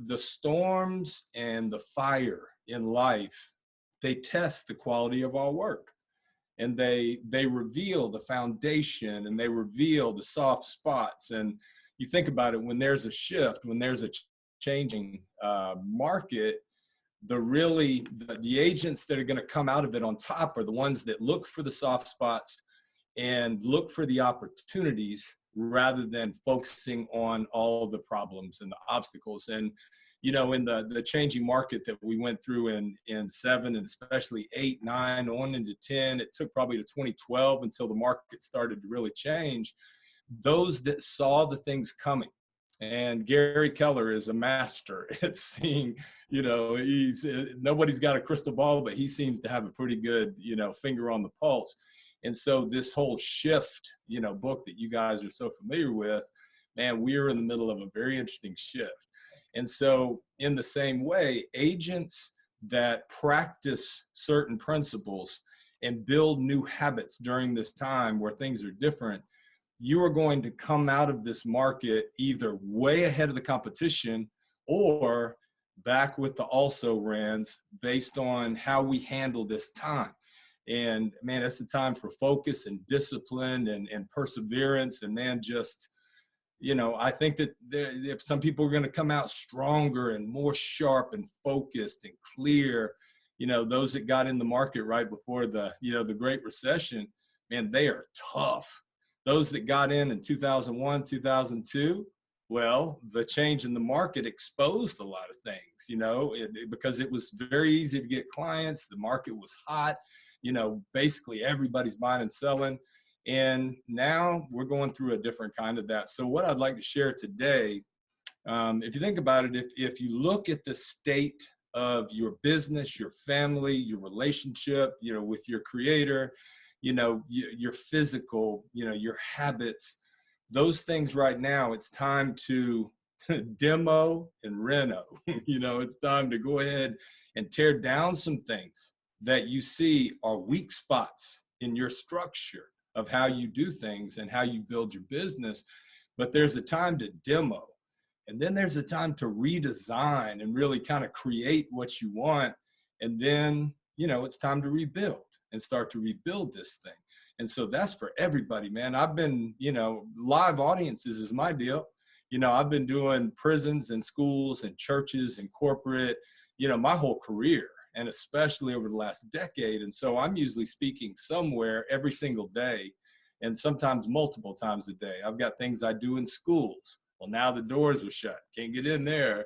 the storms and the fire in life, they test the quality of our work. And they reveal the foundation, and they reveal the soft spots. And you think about it, when there's a shift, when there's a changing market, the agents that are going to come out of it on top are the ones that look for the soft spots and look for the opportunities, rather than focusing on all the problems and the obstacles. And in the changing market that we went through in 7, and especially 8, 9, on into 10, it took probably to 2012 until the market started to really change. Those that saw the things coming, and Gary Keller is a master at seeing, nobody's got a crystal ball, but he seems to have a pretty good, finger on the pulse. And so this whole shift, book that you guys are so familiar with, man, we're in the middle of a very interesting shift. And so in the same way, agents that practice certain principles and build new habits during this time where things are different, you are going to come out of this market either way ahead of the competition or back with the also rans based on how we handle this time. And man, that's the time for focus and discipline and perseverance. And man, just, I think that some people are going to come out stronger and more sharp and focused and clear. Those that got in the market right before the Great Recession, man, they are tough. Those that got in 2001, 2002, well, the change in the market exposed a lot of things, because it was very easy to get clients. The market was hot. Basically everybody's buying and selling. And now we're going through a different kind of that. So what I'd like to share today, if you think about it, if you look at the state of your business, your family, your relationship, with your creator, your physical, your habits, those things right now, it's time to demo and reno. It's time to go ahead and tear down some things that you see are weak spots in your structure of how you do things and how you build your business. But there's a time to demo, and then there's a time to redesign and really kind of create what you want. And then, it's time to rebuild and start to rebuild this thing. And so that's for everybody, man. I've been, live audiences is my deal. I've been doing prisons and schools and churches and corporate, my whole career, and especially over the last decade. And so I'm usually speaking somewhere every single day, and sometimes multiple times a day. I've got things I do in schools. Well, now the doors are shut. Can't get in there.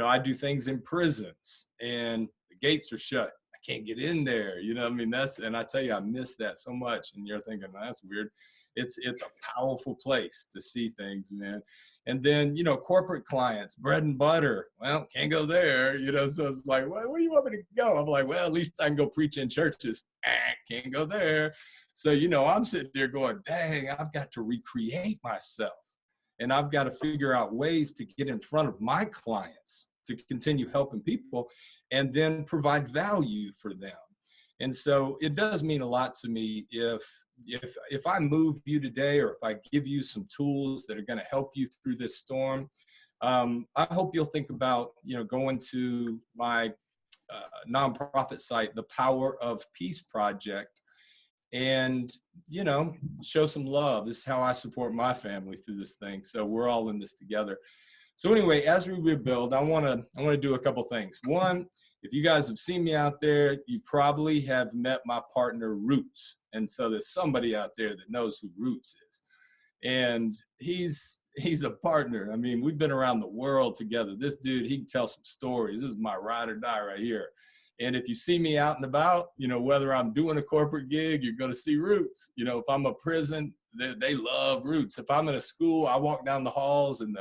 I do things in prisons and the gates are shut. I can't get in there. And I tell you, I miss that so much. And you're thinking, that's weird. It's a powerful place to see things, man. And then, corporate clients, bread and butter, well, can't go there, so it's like, well, where do you want me to go? I'm like, well, at least I can go preach in churches. Can't go there. So, I'm sitting there going, dang, I've got to recreate myself. And I've got to figure out ways to get in front of my clients to continue helping people and then provide value for them. And so it does mean a lot to me if I move you today, or if I give you some tools that are going to help you through this storm. I hope you'll think about, going to my nonprofit site, the Power of Peace Project, and, show some love. This is how I support my family through this thing. So we're all in this together. So anyway, as we rebuild, I want to do a couple things. One, if you guys have seen me out there, you probably have met my partner, Roots. And so there's somebody out there that knows who Roots is. And he's a partner. I mean, we've been around the world together. This dude, he can tell some stories. This is my ride or die right here. And if you see me out and about, whether I'm doing a corporate gig, you're going to see Roots. If I'm a prison, they love Roots. If I'm in a school, I walk down the halls and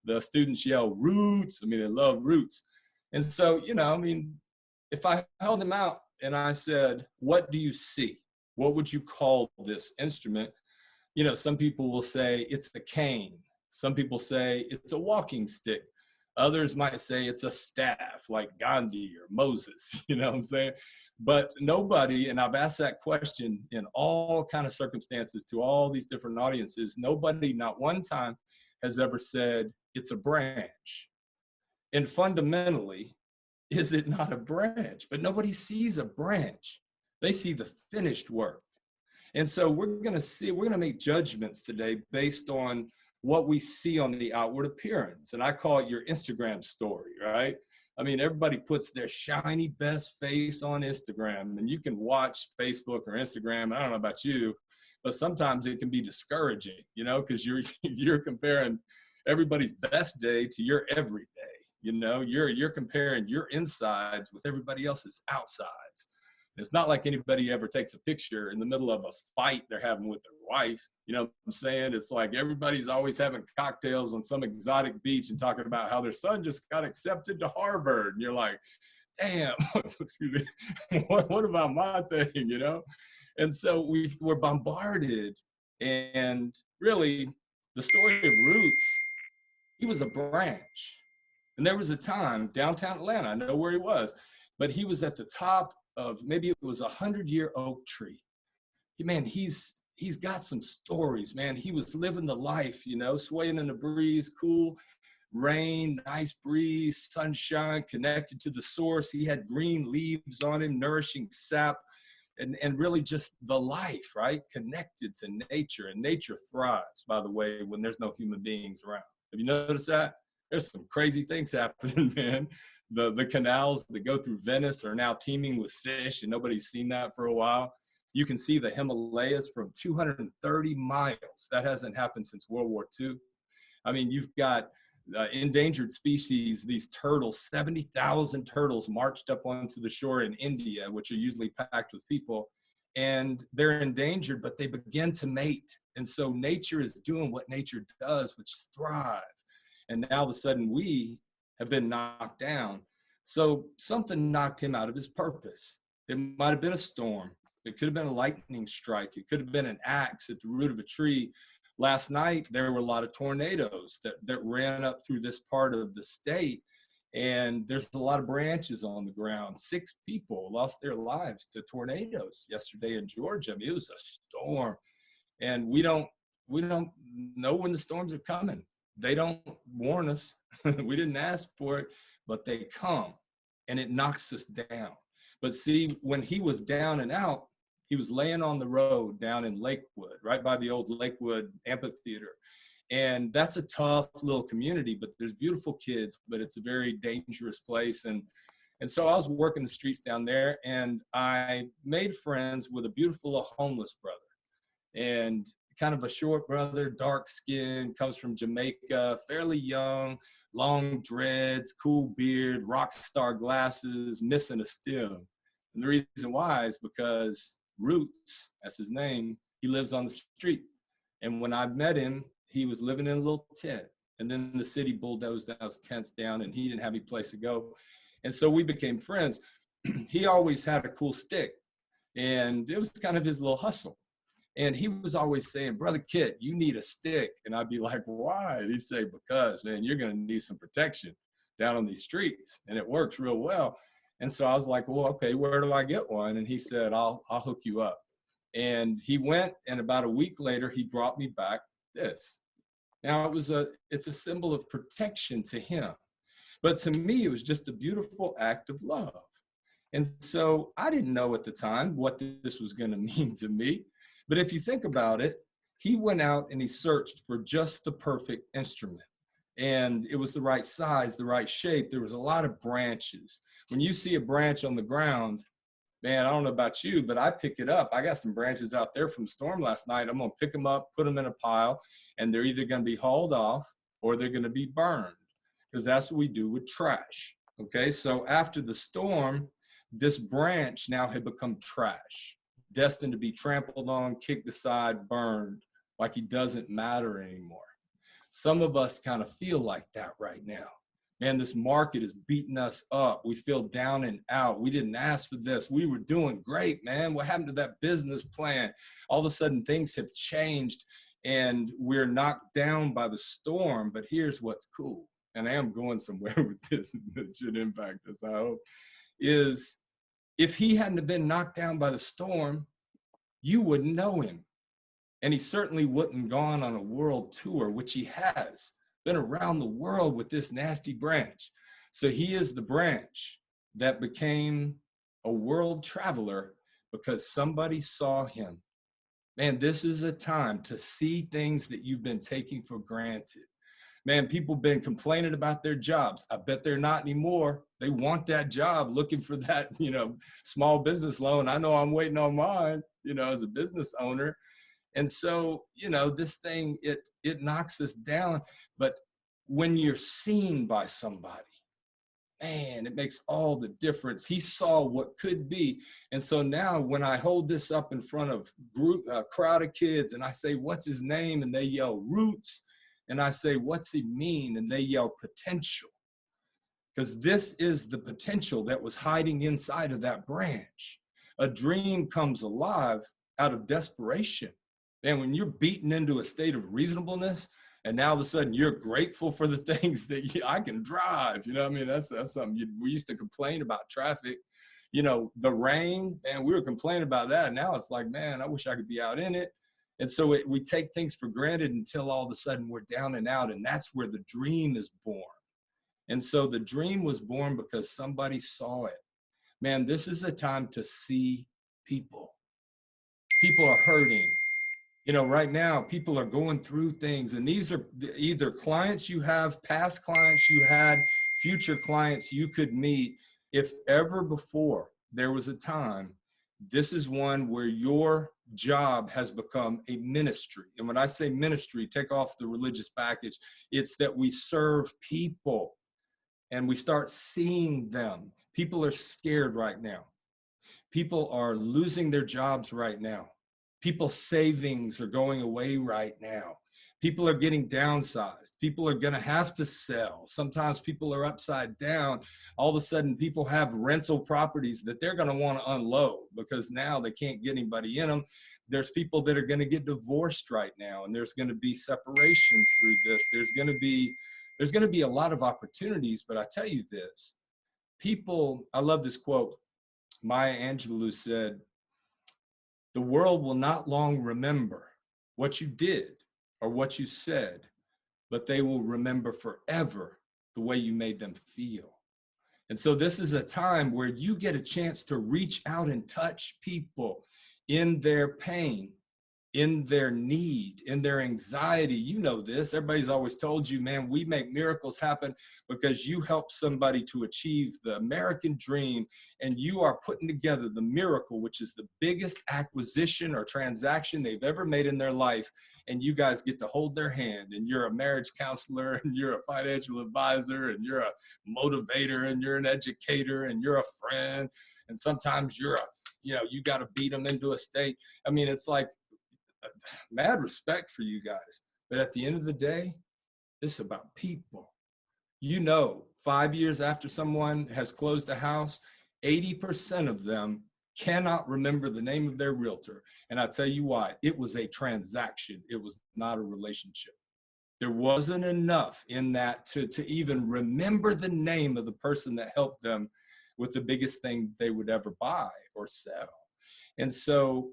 the students yell, Roots. I mean, they love Roots. And so, if I held him out and I said, what do you see? What would you call this instrument? Some people will say it's a cane. Some people say it's a walking stick. Others might say it's a staff like Gandhi or Moses, what I'm saying? But nobody, and I've asked that question in all kind of circumstances to all these different audiences, nobody, not one time, has ever said it's a branch. And fundamentally, is it not a branch? But nobody sees a branch. They see the finished work. And so we're going to make judgments today based on what we see on the outward appearance. And I call it your Instagram story, right? I mean, everybody puts their shiny best face on Instagram, and you can watch Facebook or Instagram. I don't know about you, but sometimes it can be discouraging, because you're comparing everybody's best day to your everyday. You're comparing your insides with everybody else's outsides. It's not like anybody ever takes a picture in the middle of a fight they're having with their wife. You know what I'm saying? It's like everybody's always having cocktails on some exotic beach and talking about how their son just got accepted to Harvard. And you're like, damn, what about my thing, And so we're bombarded. And really, the story of Roots, he was a branch. And there was a time, downtown Atlanta, I know where he was, but he was at the top of, maybe it was 100-year oak tree. Man, he's got some stories, man. He was living the life, swaying in the breeze, cool rain, nice breeze, sunshine, connected to the source. He had green leaves on him, nourishing sap, and really just the life, right? Connected to nature. And nature thrives, by the way, when there's no human beings around. Have you noticed that? There's some crazy things happening, man. The canals that go through Venice are now teeming with fish, and nobody's seen that for a while. You can see the Himalayas from 230 miles. That hasn't happened since World War II. I mean, you've got endangered species, these turtles, 70,000 turtles marched up onto the shore in India, which are usually packed with people, and they're endangered, but they begin to mate. And so nature is doing what nature does, which is thrive. And now all of a sudden we have been knocked down. So something knocked him out of his purpose. It might have been a storm. It could have been a lightning strike. It could have been an axe at the root of a tree. Last night, there were a lot of tornadoes that ran up through this part of the state. And there's a lot of branches on the ground. 6 people lost their lives to tornadoes yesterday in Georgia. I mean, it was a storm. And we don't know when the storms are coming. They don't warn us. We didn't ask for it, but they come and it knocks us down. But see, when he was down and out, he was laying on the road down in Lakewood, right by the old Lakewood amphitheater. And that's a tough little community, but there's beautiful kids, but it's a very dangerous place. And so I was working the streets down there, and I made friends with a beautiful little homeless brother. And kind of a short brother, dark skin, comes from Jamaica, fairly young, long dreads, cool beard, rock star glasses, missing a stem. And the reason why is because Roots, that's his name, he lives on the street. And when I met him, he was living in a little tent. And then the city bulldozed those tents down, and he didn't have any place to go. And so we became friends. He always had a cool stick, and it was kind of his little hustle. And he was always saying, Brother Kit, you need a stick. And I'd be like, why? And he'd say, because, man, you're going to need some protection down on these streets. And it works real well. And so I was like, well, okay, where do I get one? And he said, I'll hook you up. And he went, and about a week later, he brought me back this. Now, it's a symbol of protection to him. But to me, it was just a beautiful act of love. And so I didn't know at the time what this was going to mean to me. But if you think about it, he went out and he searched for just the perfect instrument. And it was the right size, the right shape. There was a lot of branches. When you see a branch on the ground, man, I don't know about you, but I pick it up. I got some branches out there from the storm last night. I'm going to pick them up, put them in a pile, and they're either going to be hauled off or they're going to be burned, because that's what we do with trash. Okay, so after the storm, this branch now had become trash, destined to be trampled on, kicked aside, burned, like he doesn't matter anymore. Some of us kind of feel like that right now. Man, this market is beating us up. We feel down and out. We didn't ask for this. We were doing great, man. What happened to that business plan? All of a sudden, things have changed, and we're knocked down by the storm. But here's what's cool, and I am going somewhere with this that should impact us, I hope, is if he hadn't have been knocked down by the storm, you wouldn't know him. And he certainly wouldn't have gone on a world tour, which he has been around the world with this nasty branch. So he is the branch that became a world traveler because somebody saw him. Man, this is a time to see things that you've been taking for granted. Man, people been complaining about their jobs. I bet they're not anymore. They want that job, looking for that, small business loan. I know I'm waiting on mine, as a business owner. And so, this thing, it knocks us down. But when you're seen by somebody, man, it makes all the difference. He saw what could be. And so now when I hold this up in front of a crowd of kids and I say, what's his name? And they yell roots. And I say, what's he mean? And they yell potential. Because this is the potential that was hiding inside of that branch. A dream comes alive out of desperation. And when you're beaten into a state of reasonableness, and now all of a sudden you're grateful for the things that I can drive, that's something we used to complain about traffic, the rain, and we were complaining about that. Now it's like, man, I wish I could be out in it. And so we take things for granted until all of a sudden we're down and out, and that's where the dream is born. And so the dream was born because somebody saw it. Man, this is a time to see people. People are hurting. Right now, people are going through things, and these are either clients you have, past clients you had, future clients you could meet. If ever before there was a time, this is one where your job has become a ministry. And when I say ministry, take off the religious package. It's that we serve people and we start seeing them. People are scared right now. People are losing their jobs right now. People's savings are going away right now. People are getting downsized. People are going to have to sell. Sometimes people are upside down. All of a sudden, people have rental properties that they're going to want to unload because now they can't get anybody in them. There's people that are going to get divorced right now, and there's going to be separations through this. There's going to be a lot of opportunities, but I tell you this, people, I love this quote. Maya Angelou said, "The world will not long remember what you did or what you said, but they will remember forever the way you made them feel." And so this is a time where you get a chance to reach out and touch people in their pain, in their need, in their anxiety. You know this. Everybody's always told you, man, we make miracles happen because you help somebody to achieve the American dream, and you are putting together the miracle, which is the biggest acquisition or transaction they've ever made in their life. And you guys get to hold their hand, and you're a marriage counselor, and you're a financial advisor, and you're a motivator, and you're an educator, and you're a friend. And sometimes you got to beat them into a state. I mean, it's like, mad respect for you guys. But at the end of the day, it's about people. 5 years after someone has closed a house, 80% of them cannot remember the name of their realtor. And I'll tell you why. It was a transaction. It was not a relationship. There wasn't enough in that to even remember the name of the person that helped them with the biggest thing they would ever buy or sell. And so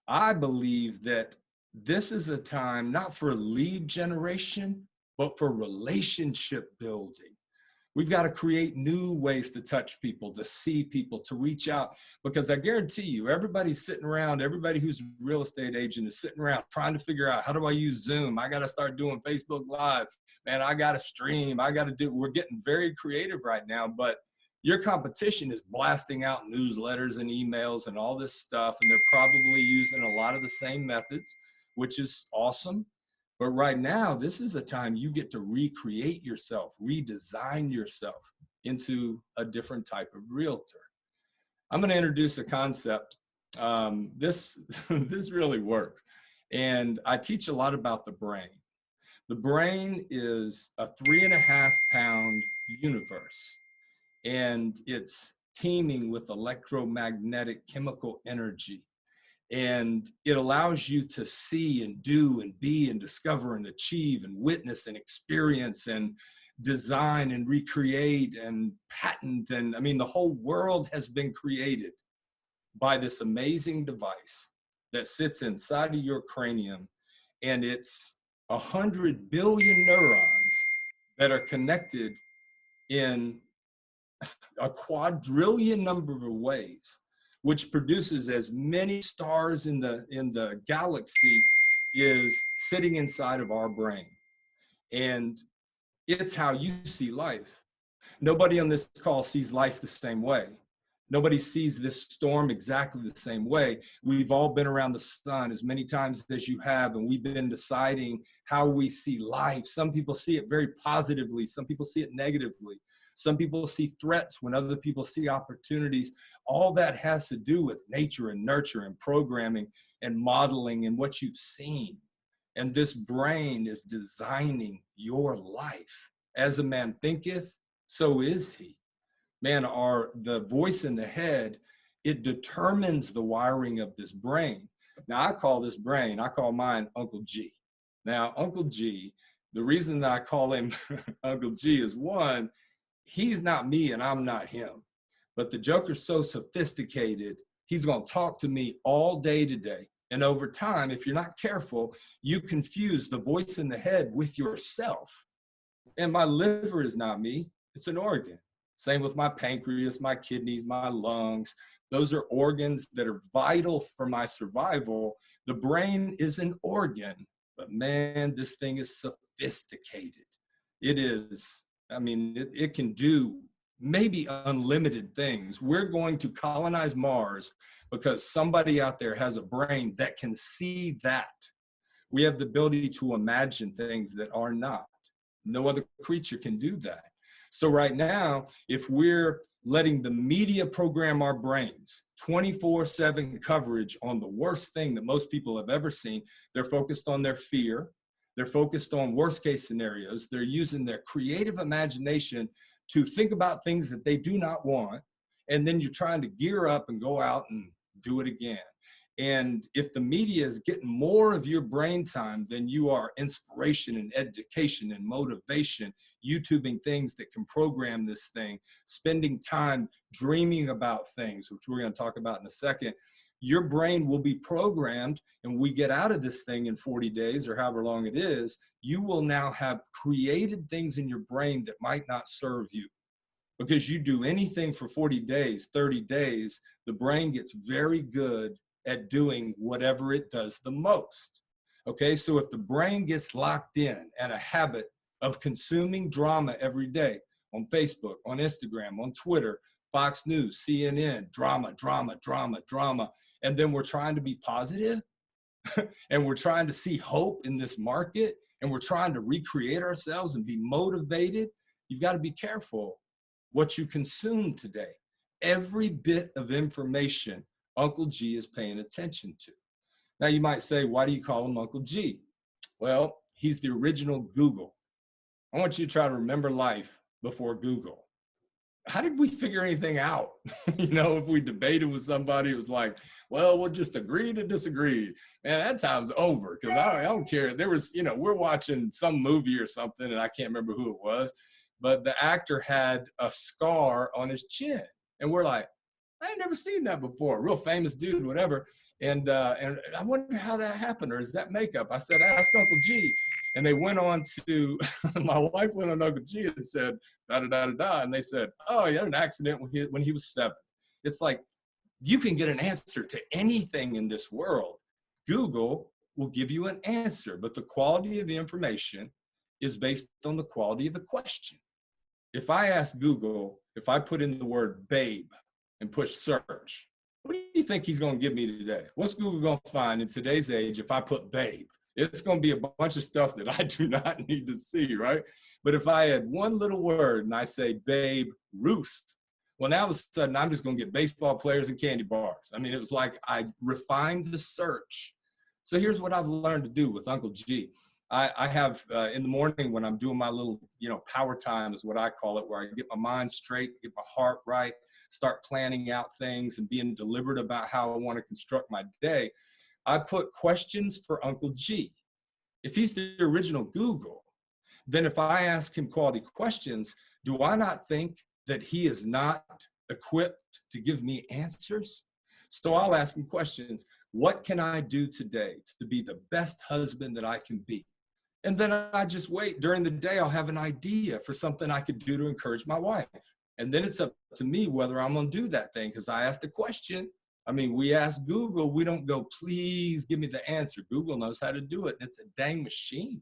I believe that this is a time not for lead generation, but for relationship building. We've got to create new ways to touch people, to see people, to reach out, because I guarantee you, everybody's sitting around, everybody who's a real estate agent is sitting around trying to figure out, how do I use Zoom? I got to start doing Facebook Live. Man, I got to stream. We're getting very creative right now, but your competition is blasting out newsletters and emails and all this stuff, and they're probably using a lot of the same methods, which is awesome. But right now, this is a time you get to recreate yourself, redesign yourself into a different type of realtor. I'm going to introduce a concept. This really works. And I teach a lot about the brain. The brain is a 3.5-pound universe, and it's teeming with electromagnetic chemical energy. And it allows you to see and do and be and discover and achieve and witness and experience and design and recreate and patent. And I mean, the whole world has been created by this amazing device that sits inside of your cranium. And it's 100 billion neurons that are connected in a quadrillion number of ways, which produces as many stars in the galaxy is sitting inside of our brain. And it's how you see life. Nobody on this call sees life the same way. Nobody sees this storm exactly the same way. We've all been around the sun as many times as you have, and we've been deciding how we see life. Some people see it very positively. Some people see it negatively. Some people see threats when other people see opportunities. All that has to do with nature and nurture and programming and modeling and what you've seen. And this brain is designing your life. As a man thinketh, so is he. Man, the voice in the head, it determines the wiring of this brain. Now, I call mine Uncle G. Now, Uncle G, the reason that I call him Uncle G is, one, he's not me and I'm not him. But the Joker's so sophisticated, he's going to talk to me all day today. And over time, if you're not careful, you confuse the voice in the head with yourself. And my liver is not me, it's an organ. Same with my pancreas, my kidneys, my lungs. Those are organs that are vital for my survival. The brain is an organ, but man, this thing is sophisticated. It is, it can do maybe unlimited things. We're going to colonize Mars because somebody out there has a brain that can see that. We have the ability to imagine things that are not. No other creature can do that. So right now, if we're letting the media program our brains, 24/7 coverage on the worst thing that most people have ever seen, they're focused on their fear. They're focused on worst case scenarios. They're using their creative imagination to think about things that they do not want. And then you're trying to gear up and go out and do it again. And if the media is getting more of your brain time than you are inspiration and education and motivation, YouTubing things that can program this thing, spending time dreaming about things, which we're going to talk about in a second, your brain will be programmed. And when we get out of this thing in 40 days or however long it is, you will now have created things in your brain that might not serve you. Because you do anything for 40 days, 30 days, the brain gets very good at doing whatever it does the most. Okay, so if the brain gets locked in at a habit of consuming drama every day on Facebook, on Instagram, on Twitter, Fox News, CNN, drama, and then we're trying to be positive and we're trying to see hope in this market and we're trying to recreate ourselves and be motivated, you've got to be careful what you consume today. Every bit of information Uncle G is paying attention to. Now you might say, why do you call him Uncle G? Well, he's the original Google. I want you to try to remember life before Google. How did we figure anything out? If we debated with somebody, it was like, well, we'll just agree to disagree. Man, that time's over because I don't care. There was, we're watching some movie or something and I can't remember who it was, but the actor had a scar on his chin. And we're like, I ain't never seen that before. Real famous dude, whatever. And I wonder how that happened, or is that makeup? I said, ask Uncle G. And they went on to, my wife went on Uncle G and said, da-da-da-da-da. And they said, oh, he had an accident when he was 7. It's like, you can get an answer to anything in this world. Google will give you an answer, but the quality of the information is based on the quality of the question. If I ask Google, if I put in the word babe, and push search, what do you think he's going to give me today? What's Google going to find in today's age if I put babe? It's going to be a bunch of stuff that I do not need to see, right? But if I add one little word and I say babe Ruth, well, now all of a sudden I'm just going to get baseball players and candy bars. It was like I refined the search. So here's what I've learned to do with Uncle G. I have in the morning when I'm doing my little, power time is what I call it, where I get my mind straight, get my heart right, start planning out things and being deliberate about how I want to construct my day. I put questions for Uncle G. If he's the original Google, then if I ask him quality questions, do I not think that he is not equipped to give me answers? So I'll ask him questions. What can I do today to be the best husband that I can be? And then I just wait. During the day, I'll have an idea for something I could do to encourage my wife. And then it's up to me whether I'm going to do that thing because I asked a question. I mean, we ask Google, we don't go, please give me the answer. Google knows how to do it. It's a dang machine.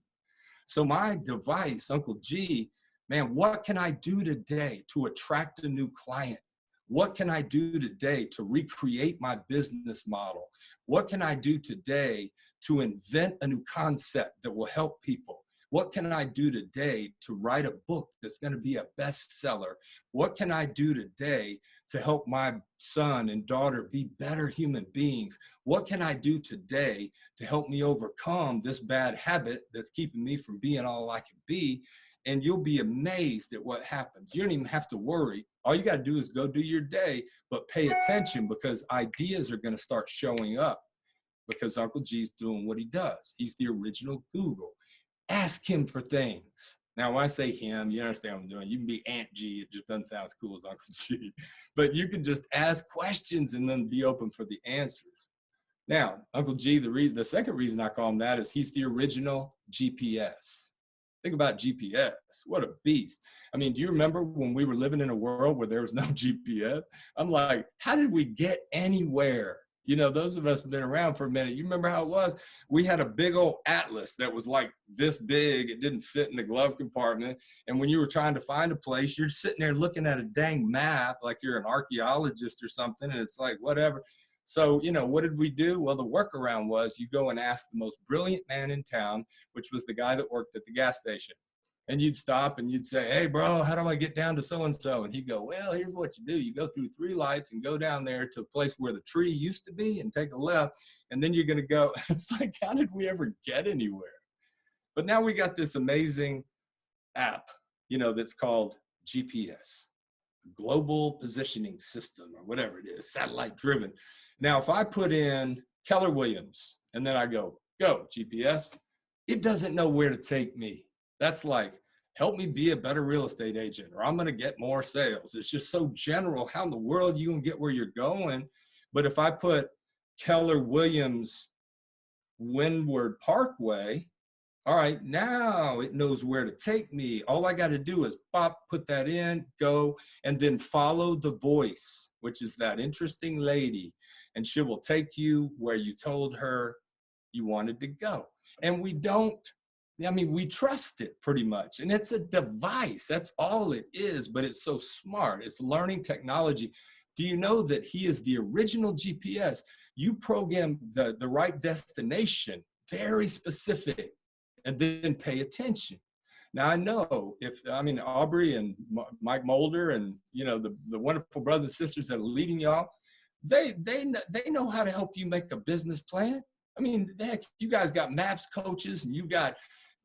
So my device, Uncle G, man, what can I do today to attract a new client? What can I do today to recreate my business model? What can I do today to invent a new concept that will help people? What can I do today to write a book that's going to be a bestseller? What can I do today to help my son and daughter be better human beings? What can I do today to help me overcome this bad habit that's keeping me from being all I can be? And you'll be amazed at what happens. You don't even have to worry. All you got to do is go do your day, but pay attention because ideas are going to start showing up because Uncle G's doing what he does. He's the original Google. Ask him for things. Now, when I say him, you understand what I'm doing. You can be Aunt G. It just doesn't sound as cool as Uncle G. But you can just ask questions and then be open for the answers. Now, Uncle G, the second reason I call him that is he's the original GPS. Think about GPS. What a beast. I mean, do you remember when we were living in a world where there was no GPS? I'm like, how did we get anywhere? You know, those of us have been around for a minute. You remember how it was? We had a big old atlas that was like this big. It didn't fit in the glove compartment. And when you were trying to find a place, you're sitting there looking at a dang map like you're an archaeologist or something. And it's like, whatever. So, you know, what did we do? Well, the workaround was you go and ask the most brilliant man in town, which was the guy that worked at the gas station. And you'd stop and you'd say, hey, bro, how do I get down to so-and-so? And he'd go, well, here's what you do. You go through 3 lights and go down there to a place where the tree used to be and take a left. And then you're going to go. It's like, how did we ever get anywhere? But now we got this amazing app, you know, that's called GPS, Global Positioning System or whatever it is, satellite driven. Now, if I put in Keller Williams and then I go GPS, it doesn't know where to take me. That's like, help me be a better real estate agent, or I'm going to get more sales. It's just so general. How in the world you can get where you're going? But if I put Keller Williams Windward Parkway, all right, now it knows where to take me. All I got to do is put that in, go, and then follow the voice, which is that interesting lady. And she will take you where you told her you wanted to go. And we trust it pretty much. And it's a device. That's all it is, but it's so smart. It's learning technology. Do you know that he is the original GPS? You program the right destination, very specific, and then pay attention. Now, I know Aubrey and Mike Mulder and, you know, the wonderful brothers and sisters that are leading y'all, they know how to help you make a business plan. I mean, heck, you guys got MAPS coaches and you got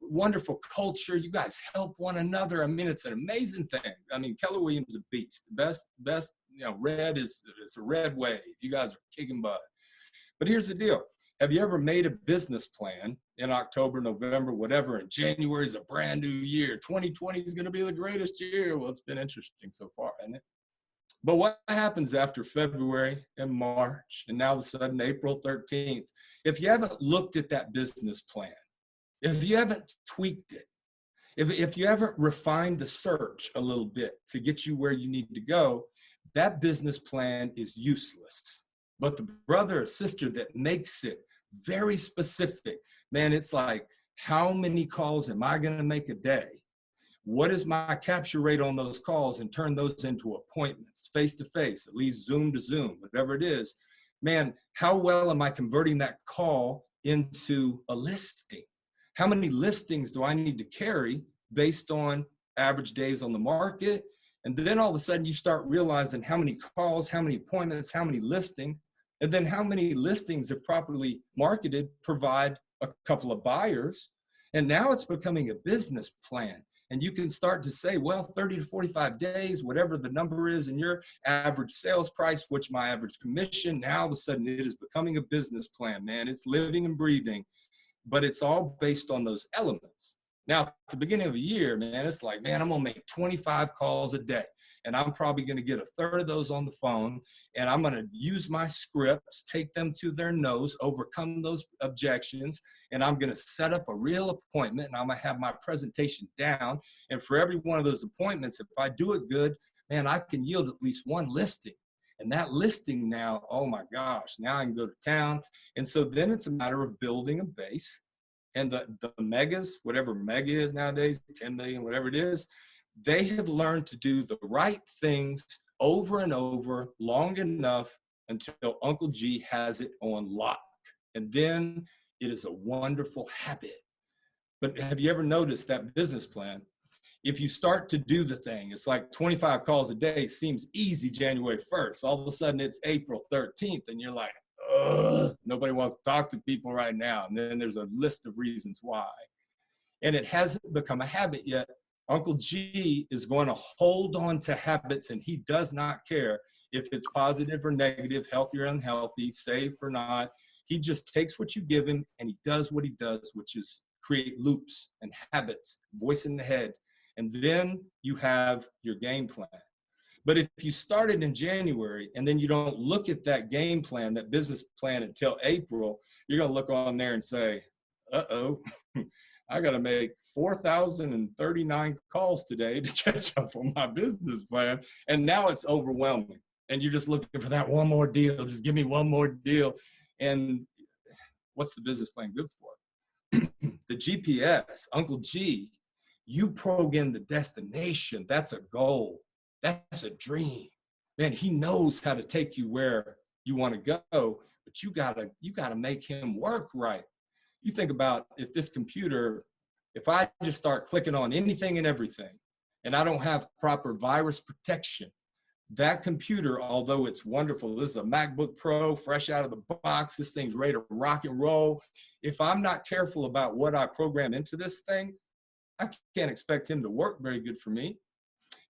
wonderful culture. You guys help one another. I mean, it's an amazing thing. I mean, Keller Williams is a beast. The best, you know, it's a red wave. You guys are kicking butt. But here's the deal. Have you ever made a business plan in October, November, whatever, and January is a brand new year. 2020 is going to be the greatest year. Well, it's been interesting so far, hasn't it? But what happens after February and March and now all of a sudden April 13th? If you haven't looked at that business plan, if you haven't tweaked it, if you haven't refined the search a little bit to get you where you need to go, that business plan is useless. But the brother or sister that makes it very specific, man, it's like, how many calls am I going to make a day? What is my capture rate on those calls, and turn those into appointments, face-to-face, at least Zoom to Zoom, whatever it is. Man, how well am I converting that call into a listing? How many listings do I need to carry based on average days on the market? And then all of a sudden you start realizing how many calls, how many appointments, how many listings, and then how many listings, if properly marketed, provide a couple of buyers. And now it's becoming a business plan. And you can start to say, well, 30 to 45 days, whatever the number is in your average sales price, which my average commission, now all of a sudden it is becoming a business plan, man. It's living and breathing, but it's all based on those elements. Now, at the beginning of a year, man, it's like, man, I'm going to make 25 calls a day. And I'm probably going to get a third of those on the phone. And I'm going to use my scripts, take them to their nose, overcome those objections. And I'm going to set up a real appointment. And I'm going to have my presentation down. And for every one of those appointments, if I do it good, man, I can yield at least one listing. And that listing now, oh my gosh, now I can go to town. And so then it's a matter of building a base. And the megas, whatever mega is nowadays, 10 million, whatever it is, they have learned to do the right things over and over long enough until Uncle G has it on lock. And then it is a wonderful habit. But have you ever noticed that business plan? If you start to do the thing, it's like 25 calls a day seems easy January 1st. All of a sudden it's April 13th and you're like, ugh, nobody wants to talk to people right now. And then there's a list of reasons why. And it hasn't become a habit yet. Uncle G is going to hold on to habits, and he does not care if it's positive or negative, healthy or unhealthy, safe or not. He just takes what you give him and he does what he does, which is create loops and habits, voice in the head. And then you have your game plan. But if you started in January and then you don't look at that game plan, that business plan until April, you're going to look on there and say, uh-oh, I got to make 4,039 calls today to catch up on my business plan. And now it's overwhelming. And you're just looking for that one more deal. Just give me one more deal. And what's the business plan good for? The GPS, Uncle G, you program the destination. That's a goal. That's a dream. Man, he knows how to take you where you want to go, but you gotta make him work right. You think about if this computer, if I just start clicking on anything and everything, and I don't have proper virus protection, that computer, although it's wonderful, this is a MacBook Pro, fresh out of the box, this thing's ready to rock and roll. If I'm not careful about what I program into this thing, I can't expect him to work very good for me.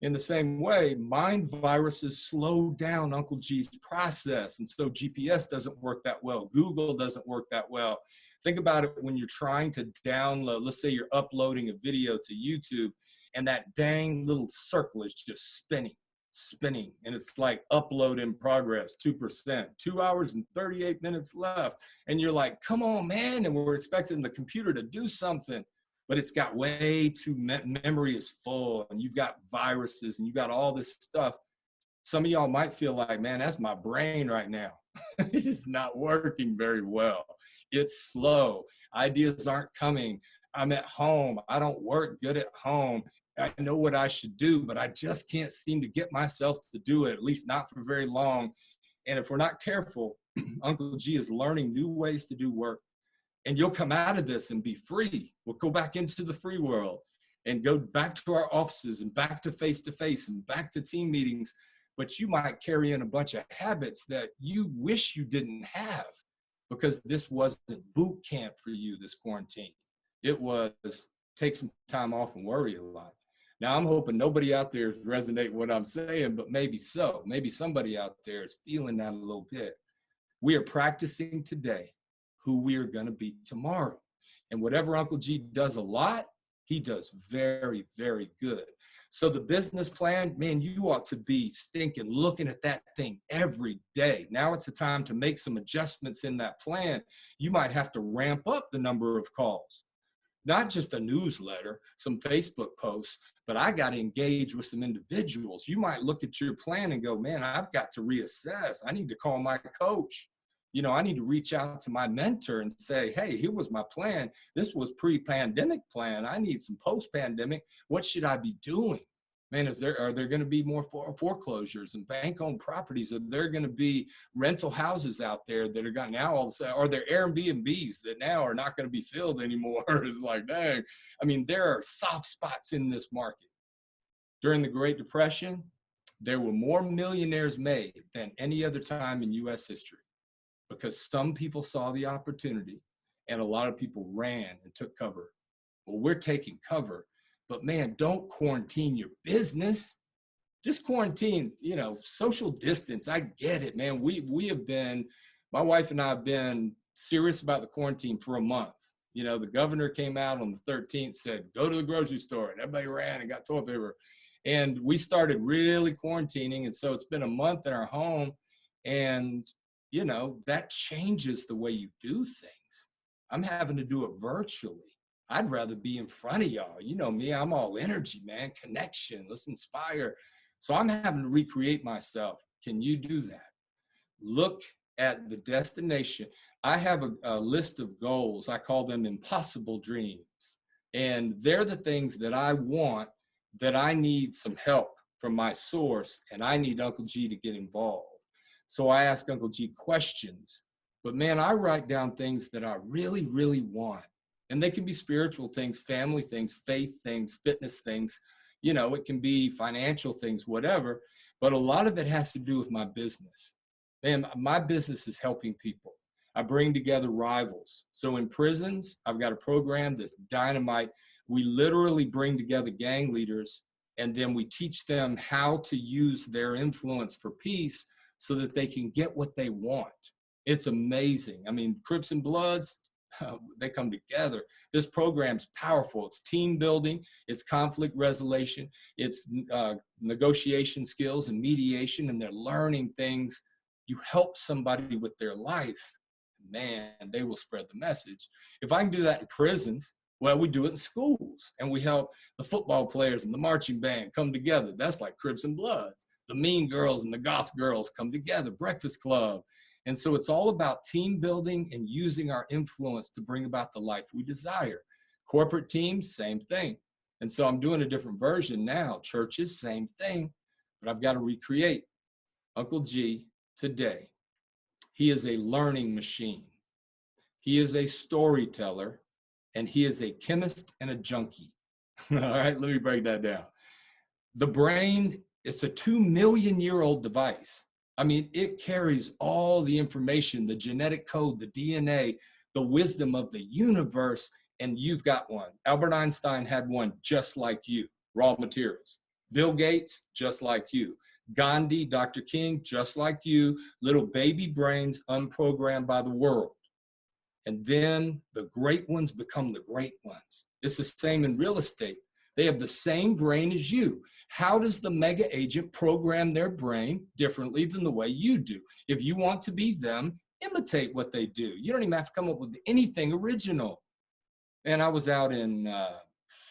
In the same way, mind viruses slow down Uncle G's process. And so GPS doesn't work that well. Google doesn't work that well. Think about it when you're trying to download, let's say you're uploading a video to YouTube and that dang little circle is just spinning. And it's like upload in progress, 2%, 2 hours and 38 minutes left. And you're like, come on, man. And we're expecting the computer to do something. But it's got way too, memory is full and you've got viruses and you got all this stuff. Some of y'all might feel like, man, that's my brain right now. It is not working very well. It's slow. Ideas aren't coming. I'm at home. I don't work good at home. I know what I should do, but I just can't seem to get myself to do it, at least not for very long. And if we're not careful, Uncle G is learning new ways to do work. And you'll come out of this and be free. We'll go back into the free world and go back to our offices and back to face and back to team meetings. But you might carry in a bunch of habits that you wish you didn't have because this wasn't boot camp for you, this quarantine. It was take some time off and worry a lot. Now, I'm hoping nobody out there is resonating what I'm saying, but maybe so. Maybe somebody out there is feeling that a little bit. We are practicing today who we are going to be tomorrow. And whatever Uncle G does a lot, he does very, very good. So the business plan, man, you ought to be stinking looking at that thing every day. Now it's the time to make some adjustments in that plan. You might have to ramp up the number of calls, not just a newsletter, some Facebook posts, but I got to engage with some individuals. You might look at your plan and go, man, I've got to reassess. I need to call my coach. You know, I need to reach out to my mentor and say, hey, here was my plan. This was pre-pandemic plan. I need some post-pandemic. What should I be doing? Man, are there going to be more foreclosures and bank-owned properties? Are there going to be rental houses out there that are going now all of a sudden, are there Airbnbs that now are not going to be filled anymore? It's like, dang. I mean, there are soft spots in this market. During the Great Depression, there were more millionaires made than any other time in U.S. history, because some people saw the opportunity and a lot of people ran and took cover. Well, we're taking cover, but man, don't quarantine your business. Just quarantine, you know, social distance. I get it, man. We have been, my wife and I have been serious about the quarantine for a month. You know, the governor came out on the 13th, said, go to the grocery store, and everybody ran and got toilet paper. And we started really quarantining. And so it's been a month in our home, and you know, that changes the way you do things. I'm having to do it virtually. I'd rather be in front of y'all. You know me, I'm all energy, man, connection, let's inspire. So I'm having to recreate myself. Can you do that? Look at the destination. I have a list of goals. I call them impossible dreams. And they're the things that I want, that I need some help from my source, and I need Uncle G to get involved. So I ask Uncle G questions. But man, I write down things that I really, really want. And they can be spiritual things, family things, faith things, fitness things. You know, it can be financial things, whatever. But a lot of it has to do with my business. Man, my business is helping people. I bring together rivals. So in prisons, I've got a program that's dynamite. We literally bring together gang leaders, and then we teach them how to use their influence for peace so that they can get what they want. It's amazing. I mean, Crips and Bloods, they come together. This program's powerful. It's team building, it's conflict resolution, it's negotiation skills and mediation, and they're learning things. You help somebody with their life, man, they will spread the message. If I can do that in prisons, well, we do it in schools, and we help the football players and the marching band come together. That's like Crips and Bloods. The mean girls and the goth girls come together, Breakfast Club. And so it's all about team building and using our influence to bring about the life we desire. Corporate teams, same thing. And so I'm doing a different version now. Churches, same thing, but I've got to recreate. Uncle G today, he is a learning machine. He is a storyteller, and he is a chemist and a junkie. All right, let me break that down. The brain is a 2 million-year-old device. I mean, it carries all the information, the genetic code, the DNA, the wisdom of the universe, and you've got one. Albert Einstein had one just like you, raw materials. Bill Gates, just like you. Gandhi, Dr. King, just like you, little baby brains unprogrammed by the world. And then the great ones become the great ones. It's the same in real estate. They have the same brain as you. How does the mega agent program their brain differently than the way you do? If you want to be them, imitate what they do. You don't even have to come up with anything original. And I was out in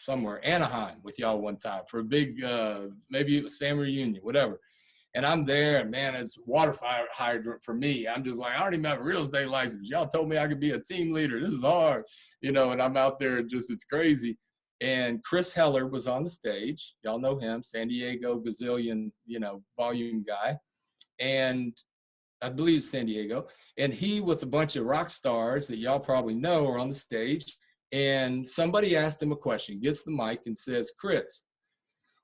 somewhere, Anaheim, with y'all one time for a big, maybe it was family reunion, whatever. And I'm there, and man, it's water fire hydrant for me. I'm just like, I don't even have a real estate license. Y'all told me I could be a team leader. This is hard, you know, and I'm out there and just, it's crazy. And Chris Heller was on the stage. Y'all know him, San Diego gazillion, you know, volume guy. And I believe San Diego. And he, with a bunch of rock stars that y'all probably know, are on the stage. And somebody asked him a question, gets the mic and says, Chris,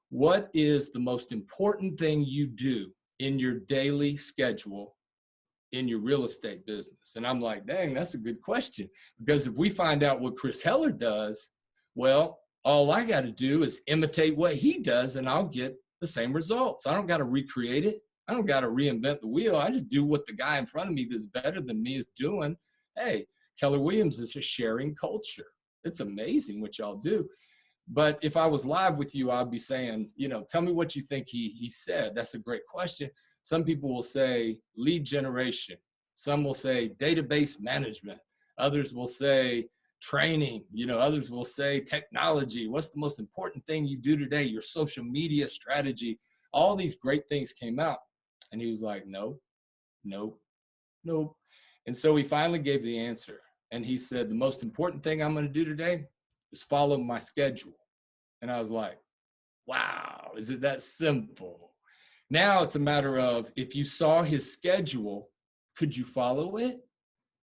what is the most important thing you do in your daily schedule in your real estate business? And I'm like, dang, that's a good question. Because if we find out what Chris Heller does, well, all I got to do is imitate what he does, and I'll get the same results. I don't got to recreate it. I don't got to reinvent the wheel. I just do what the guy in front of me that's better than me is doing. Hey, Keller Williams is a sharing culture. It's amazing what y'all do. But if I was live with you, I'd be saying, you know, tell me what you think he said. That's a great question. Some people will say lead generation. Some will say database management. Others will say training. You know, others will say technology. What's the most important thing you do today? Your social media strategy. All these great things came out. And he was like, no, no, no. And so he finally gave the answer. And he said, the most important thing I'm going to do today is follow my schedule. And I was like, wow, is it that simple? Now it's a matter of, if you saw his schedule, could you follow it?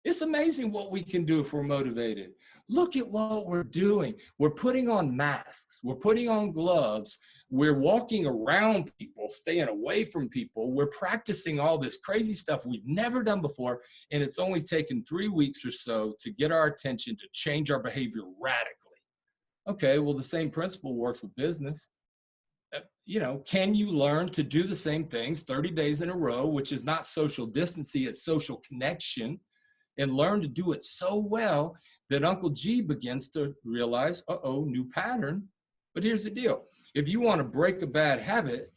It's amazing what we can do if we're motivated. Look at what we're doing. We're putting on masks. We're putting on gloves. We're walking around people, staying away from people. We're practicing all this crazy stuff we've never done before. And it's only taken 3 weeks or so to get our attention to change our behavior radically. Okay, well, the same principle works with business. You know, can you learn to do the same things 30 days in a row, which is not social distancing, it's social connection, and learn to do it so well that Uncle G begins to realize, uh-oh, new pattern. But here's the deal. If you want to break a bad habit,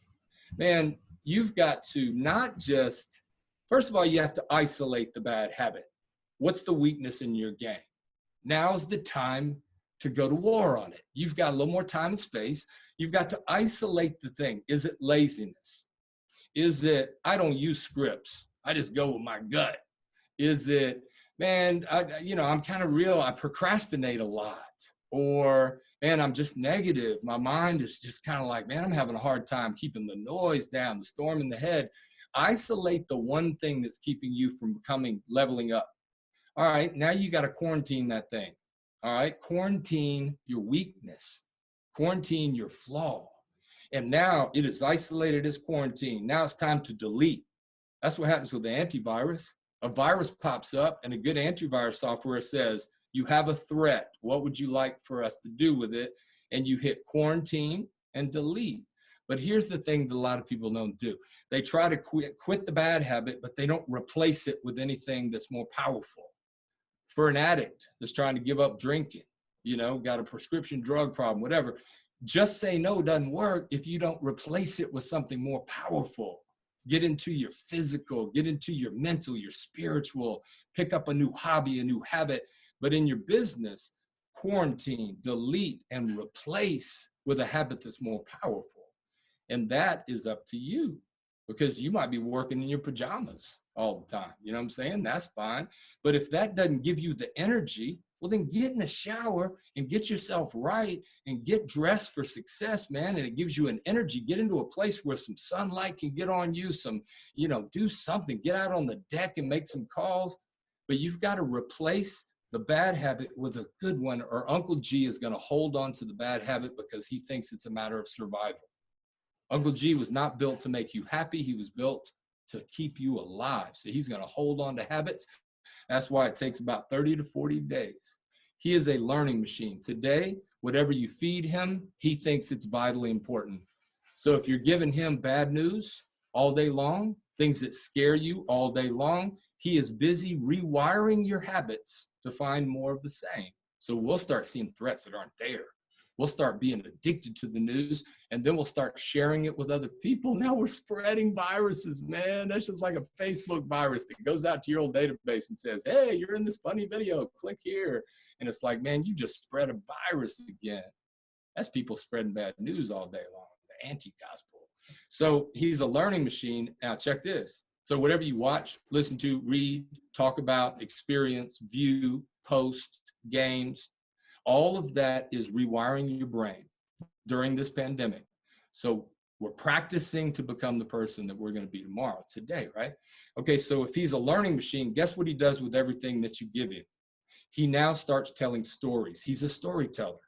man, you've got to not just, first of all, you have to isolate the bad habit. What's the weakness in your game? Now's the time to go to war on it. You've got a little more time and space. You've got to isolate the thing. Is it laziness? Is it, I don't use scripts, I just go with my gut? Is it, man, I'm kind of real, I procrastinate a lot? Or, man, I'm just negative. My mind is just kind of like, man, I'm having a hard time keeping the noise down, the storm in the head. Isolate the one thing that's keeping you from leveling up. All right, now you got to quarantine that thing. All right, quarantine your weakness, quarantine your flaw. And now it is isolated as quarantine. Now it's time to delete. That's what happens with the antivirus. A virus pops up and a good antivirus software says, you have a threat. What would you like for us to do with it? And you hit quarantine and delete. But here's the thing that a lot of people don't do. They try to quit the bad habit, but they don't replace it with anything that's more powerful. For an addict that's trying to give up drinking, got a prescription drug problem, whatever, just say no doesn't work if you don't replace it with something more powerful. Get into your physical, get into your mental, your spiritual, pick up a new hobby, a new habit. But in your business, quarantine, delete, and replace with a habit that's more powerful. And that is up to you, because you might be working in your pajamas all the time. You know what I'm saying? That's fine. But if that doesn't give you the energy, well, then get in a shower and get yourself right and get dressed for success, man. And it gives you an energy. Get into a place where some sunlight can get on you, do something. Get out on the deck and make some calls. But you've got to replace the bad habit with a good one, or Uncle G is going to hold on to the bad habit because he thinks it's a matter of survival. Uncle G was not built to make you happy. He was built to keep you alive. So he's going to hold on to habits. That's why it takes about 30 to 40 days. He is a learning machine. Today, whatever you feed him, he thinks it's vitally important. So if you're giving him bad news all day long, things that scare you all day long, he is busy rewiring your habits to find more of the same. So we'll start seeing threats that aren't there. We'll start being addicted to the news, and then we'll start sharing it with other people. Now we're spreading viruses, man. That's just like a Facebook virus that goes out to your old database and says, hey, you're in this funny video, click here. And it's like, man, you just spread a virus again. That's people spreading bad news all day long, the anti-gospel. So he's a learning machine. Now check this. So whatever you watch, listen to, read, talk about, experience, view, post, games, all of that is rewiring your brain during this pandemic. So we're practicing to become the person that we're going to be tomorrow, today, right? Okay, so if he's a learning machine, guess what he does with everything that you give him? He now starts telling stories. He's a storyteller.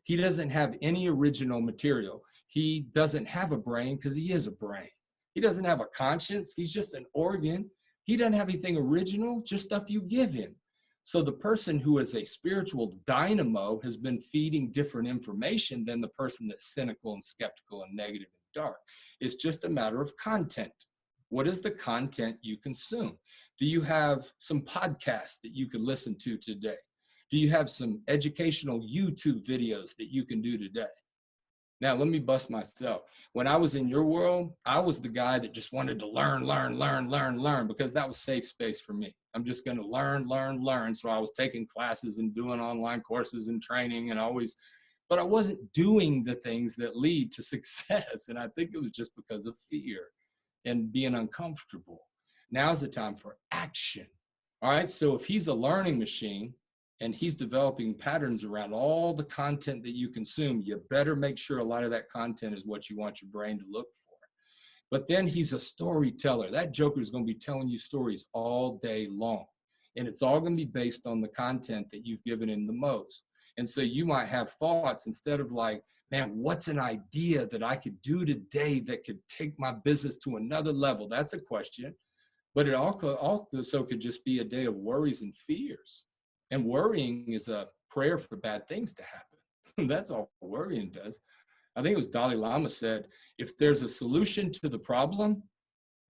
He doesn't have any original material. He doesn't have a brain because he is a brain. He doesn't have a conscience. He's just an organ. He doesn't have anything original, just stuff you give him. So the person who is a spiritual dynamo has been feeding different information than the person that's cynical and skeptical and negative and dark. It's just a matter of content. What is the content you consume? Do you have some podcasts that you can listen to today? Do you have some educational YouTube videos that you can do today? Now, let me bust myself. When I was in your world, I was the guy that just wanted to learn, because that was safe space for me. I'm just going to learn. So I was taking classes and doing online courses and training but I wasn't doing the things that lead to success. And I think it was just because of fear and being uncomfortable. Now's the time for action. All right. So if he's a learning machine, and he's developing patterns around all the content that you consume, you better make sure a lot of that content is what you want your brain to look for. But then he's a storyteller. That joker is going to be telling you stories all day long. And it's all going to be based on the content that you've given him the most. And so you might have thoughts instead of like, man, what's an idea that I could do today that could take my business to another level? That's a question. But it also could just be a day of worries and fears. And worrying is a prayer for bad things to happen. That's all worrying does. I think it was Dalai Lama said, if there's a solution to the problem,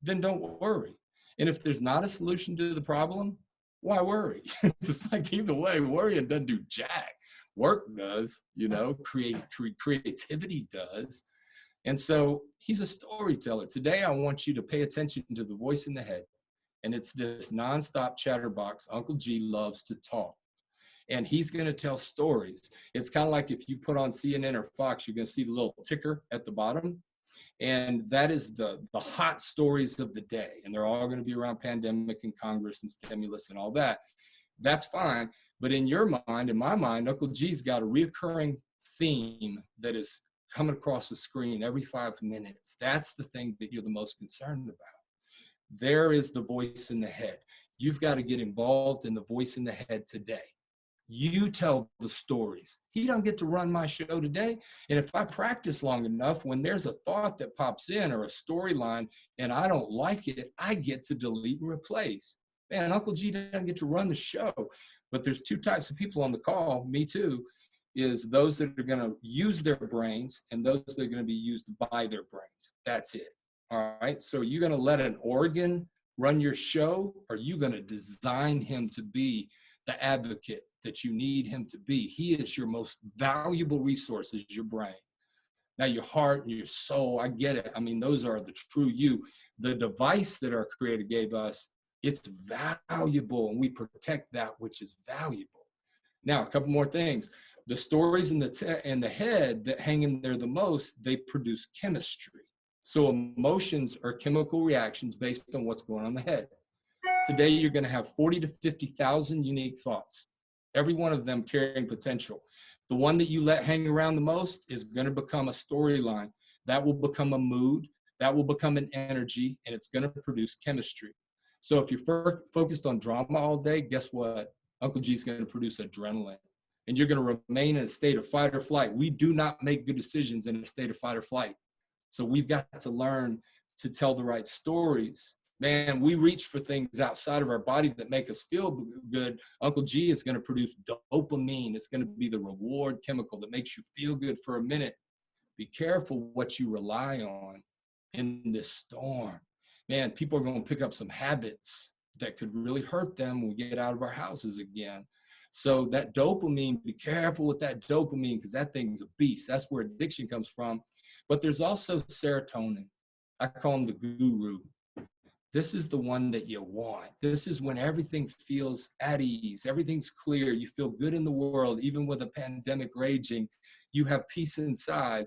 then don't worry. And if there's not a solution to the problem, why worry? It's like either way, worrying doesn't do jack. Work does, creativity does. And so he's a storyteller. Today, I want you to pay attention to the voice in the head. And it's this nonstop chatterbox. Uncle G loves to talk. and he's going to tell stories. It's kind of like if you put on CNN or Fox, you're going to see the little ticker at the bottom. And that is the hot stories of the day. And they're all going to be around pandemic and Congress and stimulus and all that. That's fine. But in your mind, in my mind, Uncle G's got a reoccurring theme that is coming across the screen every 5 minutes. That's the thing that you're the most concerned about. There is the voice in the head. You've got to get involved in the voice in the head today. You tell the stories. He don't get to run my show today. And if I practice long enough, when there's a thought that pops in or a storyline and I don't like it, I get to delete and replace. Man, Uncle G doesn't get to run the show. But there's two types of people on the call, me too, is those that are going to use their brains and those that are going to be used by their brains. That's it. All right. So are you going to let an organ run your show? Or are you going to design him to be the advocate that you need him to be? He is your most valuable resource, is your brain. Now your heart and your soul, I get it. I mean, those are the true you. The device that our Creator gave us, it's valuable, and we protect that which is valuable. Now, a couple more things. The stories in the head that hang in there the most, they produce chemistry. So emotions are chemical reactions based on what's going on in the head. Today, you're going to have 40 to 50,000 unique thoughts, every one of them carrying potential. The one that you let hang around the most is going to become a storyline. That will become a mood. That will become an energy, and it's going to produce chemistry. So if you're focused on drama all day, guess what? Uncle G's going to produce adrenaline, and you're going to remain in a state of fight or flight. We do not make good decisions in a state of fight or flight. So we've got to learn to tell the right stories. Man, we reach for things outside of our body that make us feel good. Uncle G is going to produce dopamine. It's going to be the reward chemical that makes you feel good for a minute. Be careful what you rely on in this storm. Man, people are going to pick up some habits that could really hurt them when we get out of our houses again. So that dopamine, be careful with that dopamine, because that thing's a beast. That's where addiction comes from. But there's also serotonin. I call him the guru. This is the one that you want. This is when everything feels at ease. Everything's clear. You feel good in the world, even with a pandemic raging. You have peace inside.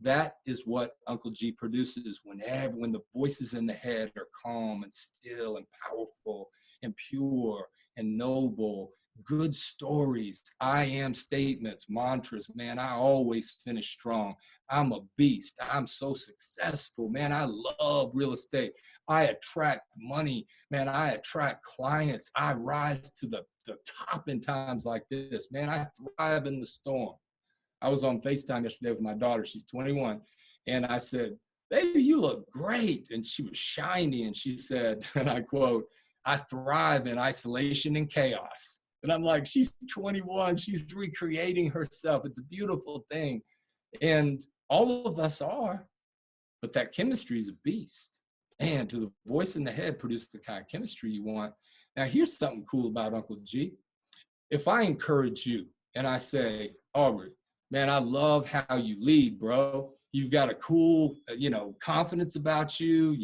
That is what Uncle G produces when the voices in the head are calm and still and powerful and pure and noble. Good stories, I am statements, mantras. Man, I always finish strong. I'm a beast. I'm so successful. Man, I love real estate. I attract money. Man, I attract clients. I rise to the top in times like this. Man, I thrive in the storm. I was on FaceTime yesterday with my daughter. She's 21. And I said, baby, you look great. And she was shiny. And she said, and I quote, I thrive in isolation and chaos. And I'm like, she's 21. She's recreating herself. It's a beautiful thing. And all of us are. But that chemistry is a beast. And to the voice in the head produce the kind of chemistry you want. Now, here's something cool about Uncle G. If I encourage you and I say, Aubrey, man, I love how you lead, bro. You've got a cool, confidence about you.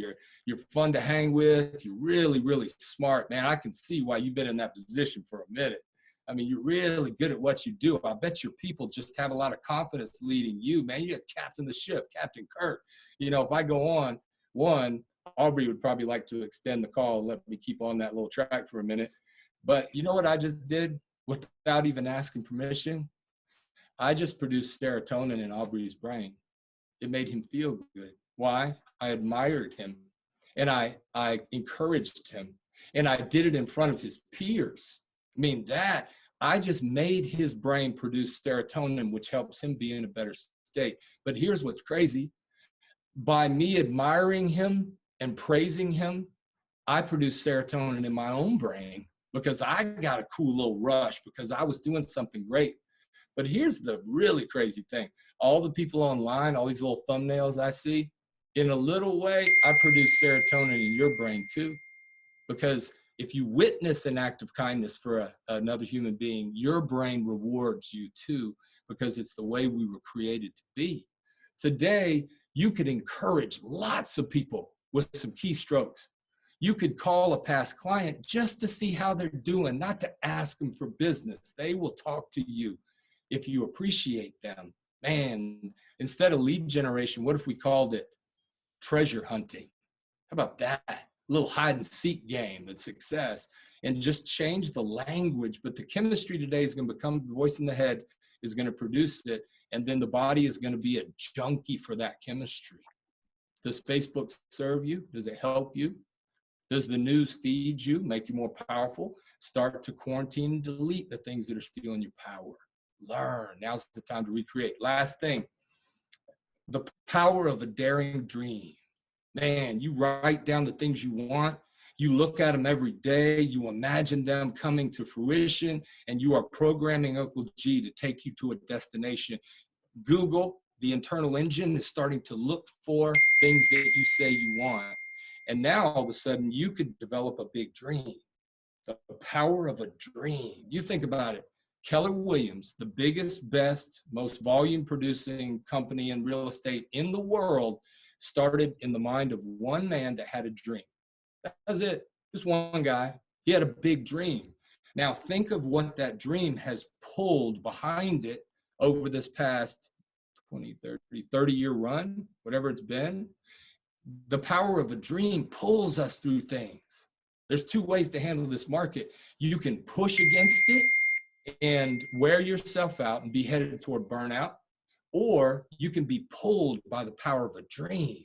You're fun to hang with. You're really, really smart, man. I can see why you've been in that position for a minute. I mean, you're really good at what you do. I bet your people just have a lot of confidence leading you, man. You're captain the ship, Captain Kirk. If I go on, Aubrey would probably like to extend the call and let me keep on that little track for a minute. But you know what I just did without even asking permission? I just produced serotonin in Aubrey's brain. It made him feel good. Why? I admired him, and I encouraged him, and I did it in front of his peers. I mean, I just made his brain produce serotonin, which helps him be in a better state. But here's what's crazy. By me admiring him and praising him, I produced serotonin in my own brain because I got a cool little rush because I was doing something great. But here's the really crazy thing. All the people online, all these little thumbnails I see, in a little way, I produce serotonin in your brain too. Because if you witness an act of kindness for another human being, your brain rewards you too, because it's the way we were created to be. Today, you could encourage lots of people with some keystrokes. You could call a past client just to see how they're doing, not to ask them for business. They will talk to you if you appreciate them. Man, instead of lead generation, what if we called it treasure hunting? How about that? A little hide and seek game and success, and just change the language. But the chemistry today is going to become the voice in the head is going to produce it. And then the body is going to be a junkie for that chemistry. Does Facebook serve you? Does it help you? Does the news feed you, make you more powerful? Start to quarantine and delete the things that are stealing your power. Learn. Now's the time to recreate. Last thing, the power of a daring dream. Man, you write down the things you want. You look at them every day. You imagine them coming to fruition, and you are programming Uncle G to take you to a destination. Google, the internal engine, is starting to look for things that you say you want. And now all of a sudden you could develop a big dream. The power of a dream. You think about it. Keller Williams, the biggest, best, most volume producing company in real estate in the world, started in the mind of one man that had a dream. That was it. Just one guy. He had a big dream. Now think of what that dream has pulled behind it over this past 20, 30-year run, whatever it's been. The power of a dream pulls us through things. There's two ways to handle this market. You can push against it and wear yourself out and be headed toward burnout, or you can be pulled by the power of a dream.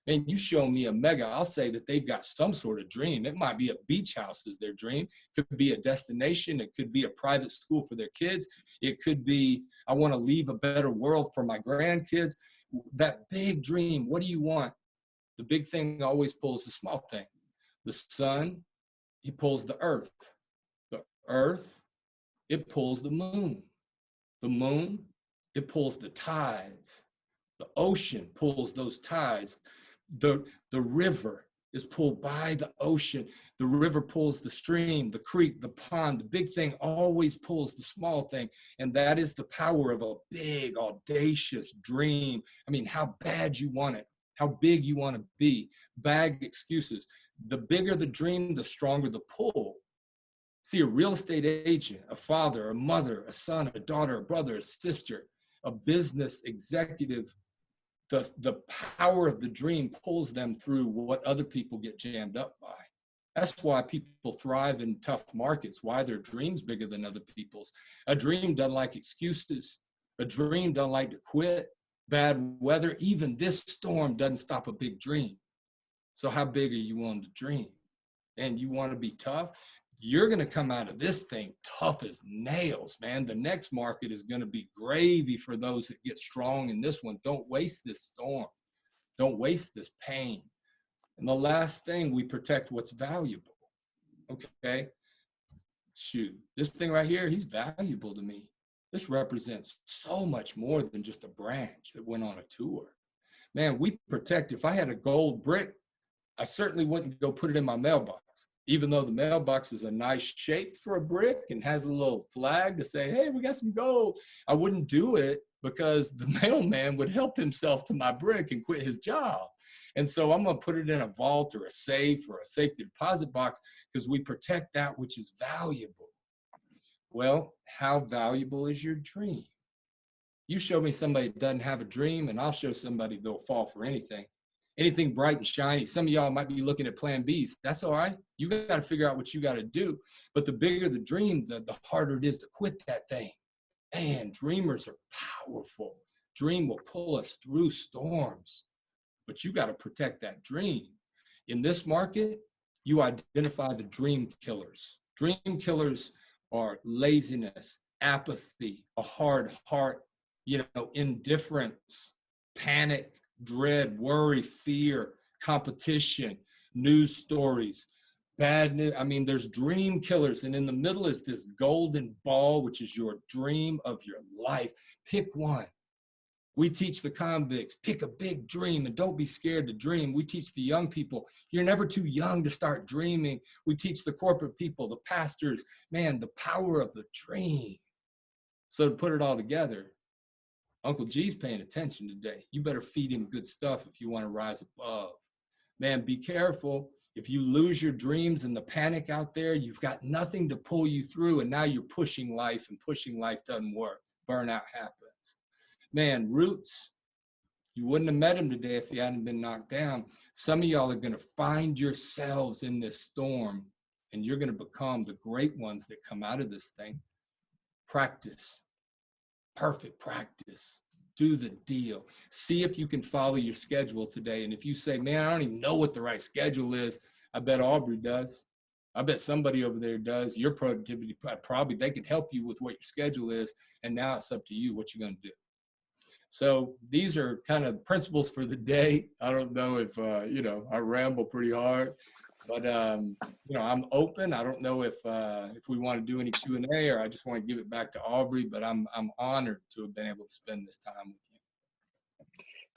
And you show me a mega, I'll say that they've got some sort of dream. It might be a beach house is their dream. It could be a destination. It could be a private school for their kids. It could be, I want to leave a better world for my grandkids. That big dream, what do you want? The big thing always pulls the small thing. The sun, he pulls the earth. The earth, it pulls the moon. The moon, it pulls the tides. The ocean pulls those tides. The river is pulled by the ocean. The river pulls the stream, the creek, the pond. The big thing always pulls the small thing. And that is the power of a big, audacious dream. I mean, how bad you want it, how big you want to be. Bag excuses. The bigger the dream, the stronger the pull. See, a real estate agent, a father, a mother, a son, a daughter, a brother, a sister, a business executive, the power of the dream pulls them through what other people get jammed up by. That's why people thrive in tough markets, why their dream's bigger than other people's. A dream doesn't like excuses. A dream doesn't like to quit. Bad weather, even this storm doesn't stop a big dream. So how big are you willing to dream? And you want to be tough? You're going to come out of this thing tough as nails, man. The next market is going to be gravy for those that get strong in this one. Don't waste this storm. Don't waste this pain. And the last thing, we protect what's valuable. Okay? Shoot, this thing right here, he's valuable to me. This represents so much more than just a branch that went on a tour. Man, we protect. If I had a gold brick, I certainly wouldn't go put it in my mailbox. Even though the mailbox is a nice shape for a brick and has a little flag to say, hey, we got some gold, I wouldn't do it because the mailman would help himself to my brick and quit his job. And so I'm going to put it in a vault or a safe or a safety deposit box because we protect that which is valuable. Well, how valuable is your dream? You show me somebody that doesn't have a dream, and I'll show somebody they'll fall for anything. Anything bright and shiny. Some of y'all might be looking at plan Bs. That's all right. You got to figure out what you got to do. But the bigger the dream, the harder it is to quit that thing. Man, dreamers are powerful. Dream will pull us through storms. But you got to protect that dream. In this market, you identify the dream killers. Dream killers are laziness, apathy, a hard heart, indifference, panic, dread, worry, fear, competition, news stories, bad news. I mean, there's dream killers. And in the middle is this golden ball, which is your dream of your life. Pick one. We teach the convicts, pick a big dream and don't be scared to dream. We teach the young people, you're never too young to start dreaming. We teach the corporate people, the pastors, man, the power of the dream. So to put it all together, Uncle G's paying attention today. You better feed him good stuff if you want to rise above. Man, be careful. If you lose your dreams and the panic out there, you've got nothing to pull you through. And now you're pushing life, and pushing life doesn't work. Burnout happens. Man, Roots, you wouldn't have met him today if he hadn't been knocked down. Some of y'all are going to find yourselves in this storm, and you're going to become the great ones that come out of this thing. Practice. Perfect practice. Do the deal. See if you can follow your schedule today. And if you say, man, I don't even know what the right schedule is, I bet Aubrey does. I bet somebody over there does. Your productivity, probably they could help you with what your schedule is. And now it's up to you what you're going to do. So these are kind of principles for the day. I don't know if, I ramble pretty hard, but, I'm open. I don't know if we want to do any Q&A, or I just want to give it back to Aubrey, but I'm honored to have been able to spend this time with you.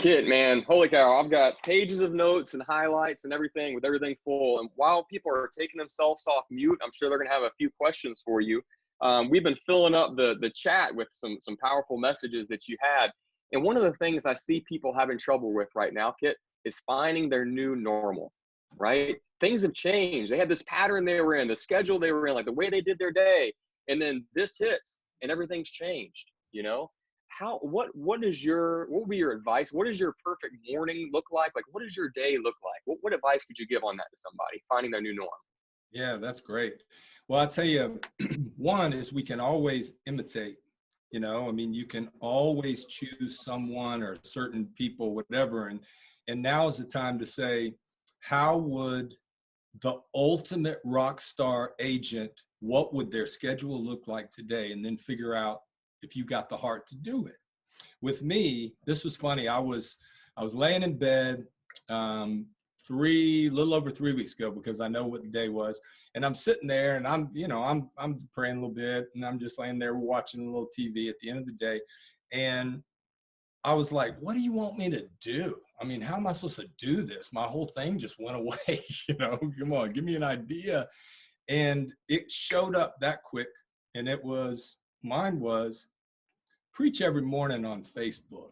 Kit, man, holy cow. I've got pages of notes and highlights and everything, with everything full. And while people are taking themselves off mute, I'm sure they're going to have a few questions for you. We've been filling up the chat with some powerful messages that you had. And one of the things I see people having trouble with right now, Kit, is finding their new normal, right? Things have changed. They had this pattern they were in, the schedule they were in, like the way they did their day. And then this hits and everything's changed, what would be your advice? What does your perfect morning look like? Like, what does your day look like? What advice would you give on that to somebody finding their new norm? Yeah, that's great. Well, I'll tell you, one is we can always imitate. You can always choose someone or certain people, whatever. And now is the time to say, how would the ultimate rock star agent, what would their schedule look like today? And then figure out if you got the heart to do it. With me, this was funny. I was laying in bed, little over 3 weeks ago, because I know what the day was. And I'm sitting there and I'm praying a little bit, and I'm just laying there watching a little TV at the end of the day. And I was like, what do you want me to do? I mean, how am I supposed to do this? My whole thing just went away, come on, give me an idea. And it showed up that quick. And mine was preach every morning on Facebook.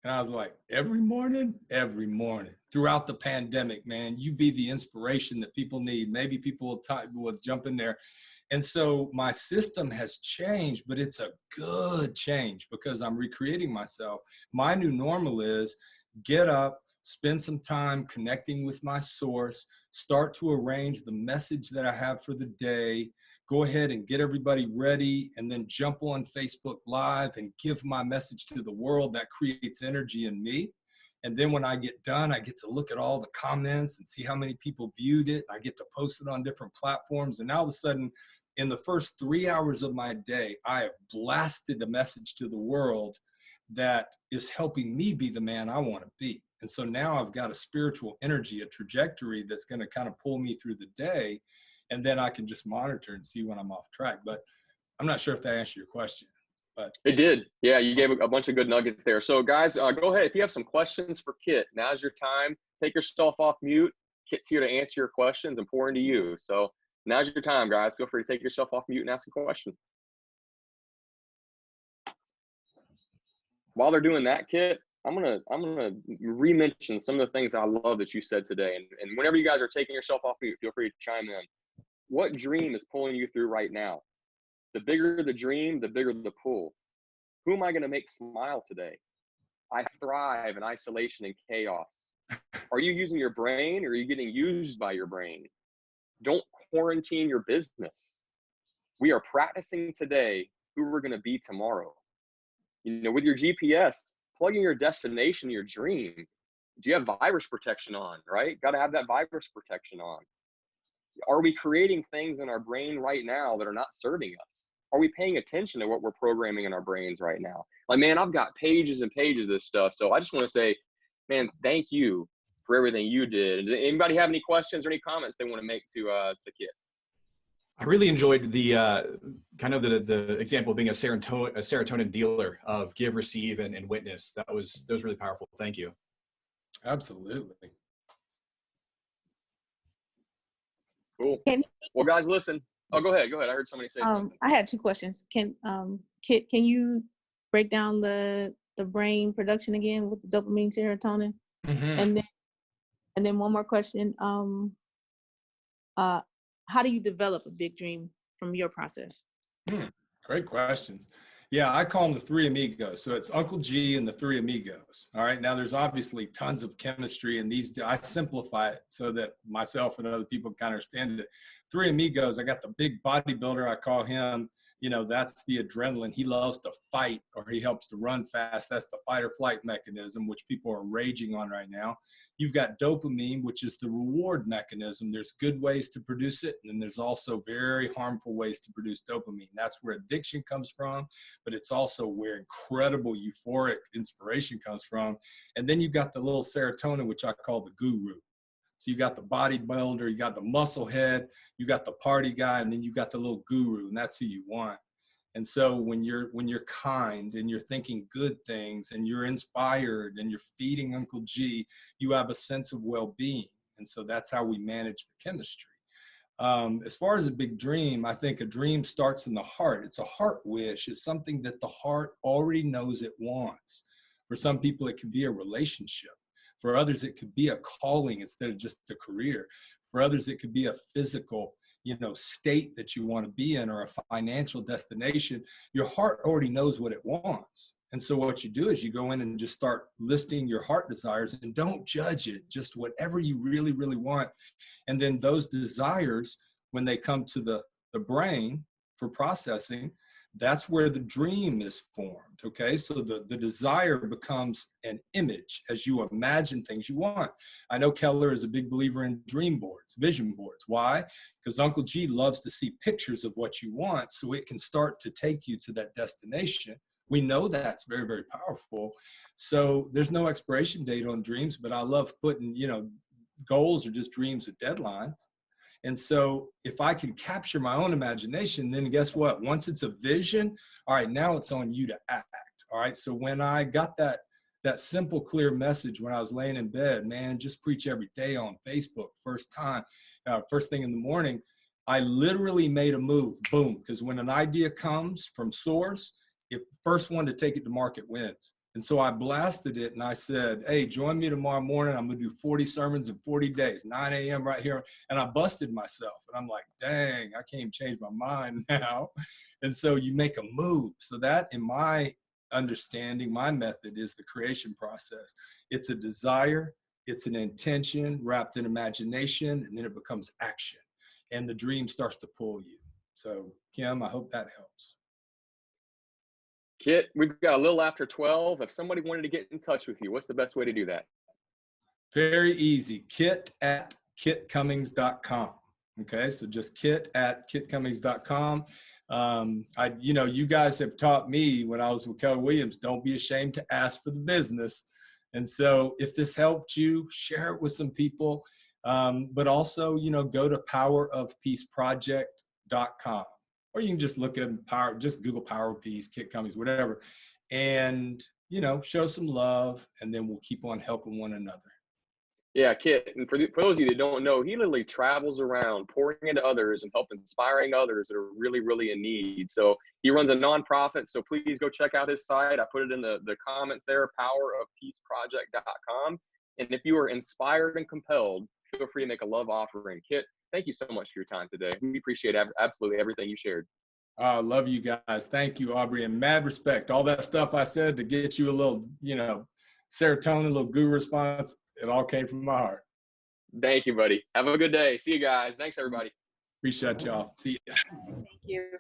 And I was like, every morning? Every morning. Throughout the pandemic, man, you be the inspiration that people need. Maybe people will jump in there. And so my system has changed, but it's a good change because I'm recreating myself. My new normal is get up, spend some time connecting with my source, start to arrange the message that I have for the day, go ahead and get everybody ready, and then jump on Facebook Live and give my message to the world. That creates energy in me. And then when I get done, I get to look at all the comments and see how many people viewed it. I get to post it on different platforms. And now all of a sudden, in the first 3 hours of my day, I have blasted a message to the world that is helping me be the man I want to be. And so now I've got a spiritual energy, a trajectory that's going to kind of pull me through the day. And then I can just monitor and see when I'm off track. But I'm not sure if that answered your question. But it did. Yeah, you gave a bunch of good nuggets there. So guys, go ahead. If you have some questions for Kit, now's your time. Take yourself off mute. Kit's here to answer your questions and pour into you. So now's your time, guys. Feel free to take yourself off mute and ask a question. While they're doing that, Kit, I'm gonna re-mention some of the things I love that you said today. And whenever you guys are taking yourself off mute, feel free to chime in. What dream is pulling you through right now? The bigger the dream, the bigger the pull. Who am I going to make smile today? I thrive in isolation and chaos. Are you using your brain, or are you getting used by your brain? Don't quarantine your business. We are practicing today who we're going to be tomorrow. With your GPS, plug in your destination, your dream. Do you have virus protection on, right? Got to have that virus protection on. Are we creating things in our brain right now that are not serving us? Are we paying attention to what we're programming in our brains right now? Like, man, I've got pages and pages of this stuff. So I just want to say, man, thank you for everything you did. Does anybody have any questions or any comments they want to make to Kit? I really enjoyed the kind of the example of being a serotonin dealer of give, receive, and witness. That was really powerful. Thank you. Absolutely. Cool. Well, guys, listen. Oh, go ahead. I heard somebody say something. I had two questions. Kit, can you break down the brain production again with the dopamine, serotonin? Mm-hmm. And then one more question. how do you develop a big dream from your process? Great questions. Yeah, I call them the three amigos. So it's Uncle G and the three amigos. All right. Now there's obviously tons of chemistry and these, I simplify it so that myself and other people can understand it. Three amigos, I got the big bodybuilder. I call him, that's the adrenaline. He loves to fight, or he helps to run fast. That's the fight or flight mechanism, which people are raging on right now. You've got dopamine, which is the reward mechanism. There's good ways to produce it, and then there's also very harmful ways to produce dopamine. That's where addiction comes from, but it's also where incredible euphoric inspiration comes from. And then you've got the little serotonin, which I call the guru. So you got the bodybuilder, you got the muscle head, you got the party guy, and then you got the little guru, and that's who you want. And so when you're kind and you're thinking good things and you're inspired and you're feeding Uncle G, you have a sense of well-being. And so that's how we manage the chemistry. As far as a big dream, I think a dream starts in the heart. It's a heart wish. It's something that the heart already knows it wants. For some people, it could be a relationship. For others, it could be a calling instead of just a career. For others, it could be a physical, state that you want to be in, or a financial destination. Your heart already knows what it wants. And so what you do is you go in and just start listing your heart desires, and don't judge it, just whatever you really, really want. And then those desires, when they come to the brain for processing, that's where the dream is formed, okay? So the desire becomes an image as you imagine things you want. I know Keller is a big believer in dream boards, vision boards. Why? Because Uncle G loves to see pictures of what you want so it can start to take you to that destination. We know that's very, very powerful. So there's no expiration date on dreams, but I love putting, goals are just dreams with deadlines. And so if I can capture my own imagination, then guess what? Once it's a vision, all right, now it's on you to act. All right. So when I got that simple, clear message when I was laying in bed, man, just preach every day on Facebook, first thing in the morning, I literally made a move, boom. Because when an idea comes from source, if the first one to take it to market wins. And so I blasted it and I said, hey, join me tomorrow morning. I'm going to do 40 sermons in 40 days, 9 a.m. right here. And I busted myself. And I'm like, dang, I can't even change my mind now. And so you make a move. So that, in my understanding, my method is the creation process. It's a desire. It's an intention wrapped in imagination, and then it becomes action. And the dream starts to pull you. So, Kim, I hope that helps. Kit, we've got a little after 12. If somebody wanted to get in touch with you, what's the best way to do that? Very easy. kit@kitcummings.com. Okay, so just kit@kitcummings.com. You guys have taught me when I was with Keller Williams, don't be ashamed to ask for the business. And so if this helped you, share it with some people. But also, go to powerofpeaceproject.com. Or you can just look at just Google Power of Peace, Kit Cummings, whatever. And, show some love, and then we'll keep on helping one another. Yeah, Kit, and for those of you that don't know, he literally travels around pouring into others and helping inspiring others that are really, really in need. So he runs a nonprofit, so please go check out his site. I put it in the comments there, powerofpeaceproject.com. And if you are inspired and compelled, feel free to make a love offering. Kit, thank you so much for your time today. We appreciate absolutely everything you shared. I love you guys. Thank you, Aubrey, and mad respect. All that stuff I said to get you a little, serotonin, a little guru response, it all came from my heart. Thank you, buddy. Have a good day. See you guys. Thanks, everybody. Appreciate y'all. See ya. Thank you.